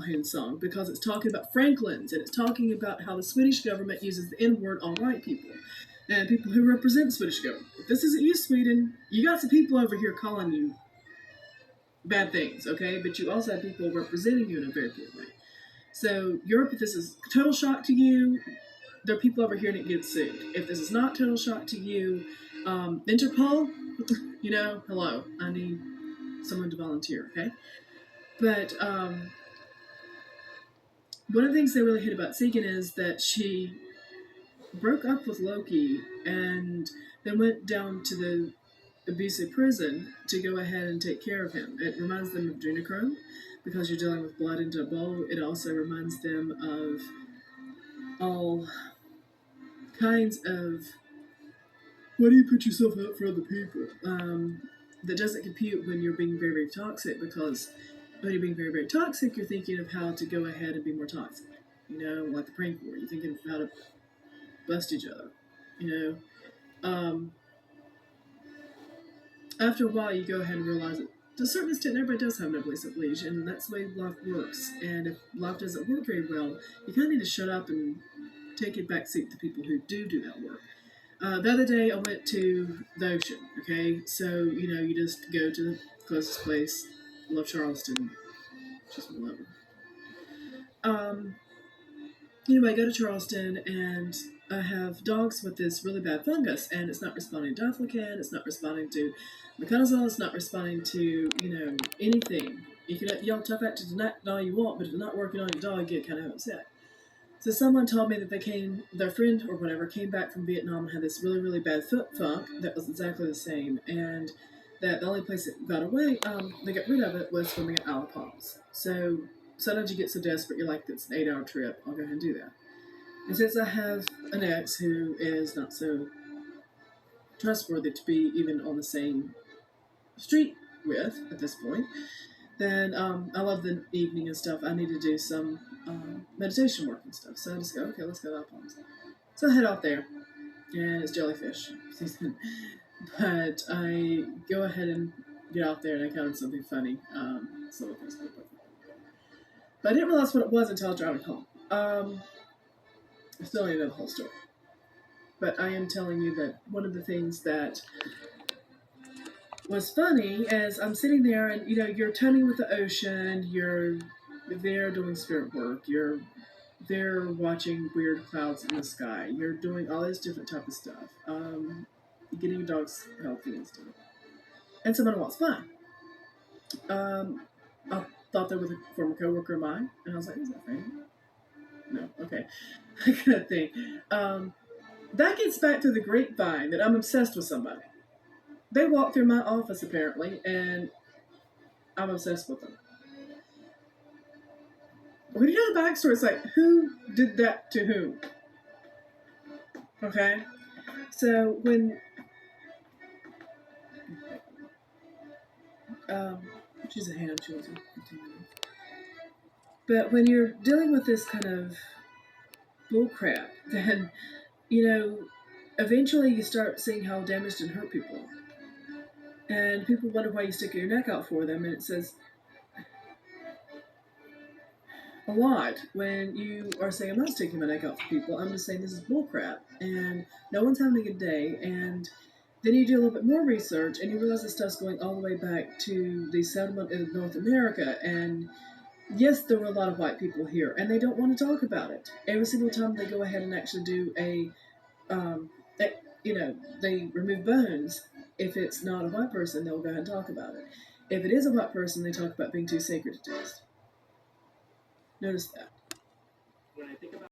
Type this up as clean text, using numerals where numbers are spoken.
Lion song because it's talking about Franklin's and it's talking about how the Swedish government uses the N word on white people and people who represent the Swedish government. If this isn't you, Sweden, you got some people over here calling you bad things, okay? But you also have people representing you in a very good way. So Europe, if this is total shock to you, there are people over here that get sued. If this is not total shock to you, Interpol, hello, I need someone to volunteer, okay? But one of the things they really hate about Sigyn is that she broke up with Loki and then went down to the abusive prison to go ahead and take care of him. It reminds them of adrenochrome because you're dealing with blood into a bowl. It also reminds them of all kinds of why do you put yourself out for other people? That doesn't compute when you're being very, very toxic because when you're being very, very toxic, you're thinking of how to go ahead and be more toxic. Like the prank war. You're thinking of how to bust each other. After a while, you go ahead and realize that to a certain extent, everybody does have no place of leash, and that's the way life works. And if life doesn't work very well, you kind of need to shut up and take a backseat to people who do that work. The other day, I went to the ocean, okay? So, you just go to the closest place. I love Charleston. Just love it. Anyway, I go to Charleston, and I have dogs with this really bad fungus, and it's not responding to diflucan, it's not responding to meconazole, it's not responding to, anything. You can yell tough at to deny all you want, but if it's not working on your dog, you get kind of upset. So someone told me that their friend or whatever came back from Vietnam and had this really, really bad foot funk that was exactly the same. And that the only place it got away, they got rid of it was when they got Allopoms. So sometimes you get so desperate, you're like, it's an 8-hour trip, I'll go ahead and do that. And since I have an ex who is not so trustworthy to be even on the same street with at this point, then I love the evening and stuff. I need to do some meditation work and stuff. So I just go, okay, let's go to Alphonse. So I head out there, and it's jellyfish season. But I go ahead and get out there, and I counted something funny. But I didn't realize what it was until I was driving home. I still don't know the whole story. But I am telling you that one of the things that was funny as I'm sitting there and, you're tuning with the ocean, you're there doing spirit work, you're there watching weird clouds in the sky, you're doing all this different type of stuff, getting your dogs healthy and stuff. And someone walks by. I thought they were a former coworker of mine, and I was like, is that Frank? No, okay. I kind of think. That gets back to the grapevine that I'm obsessed with somebody. They walk through my office apparently, and I'm obsessed with them. When you know the backstory, it's like, who did that to whom? Okay? So when she's a hand, she wasn't. But when you're dealing with this kind of bullcrap, then, eventually you start seeing how damaged and hurt people are. And people wonder why you stick your neck out for them, and it says a lot when you are saying, I'm not sticking my neck out for people, I'm just saying this is bullcrap, and no one's having a good day, and then you do a little bit more research, and you realize this stuff's going all the way back to the settlement in North America, and yes, there were a lot of white people here, and they don't want to talk about it. Every single time they go ahead and actually do they remove bones. If it's not a white person, they'll go ahead and talk about it. If it is a white person, they talk about being too sacred to taste. Notice that. When I think about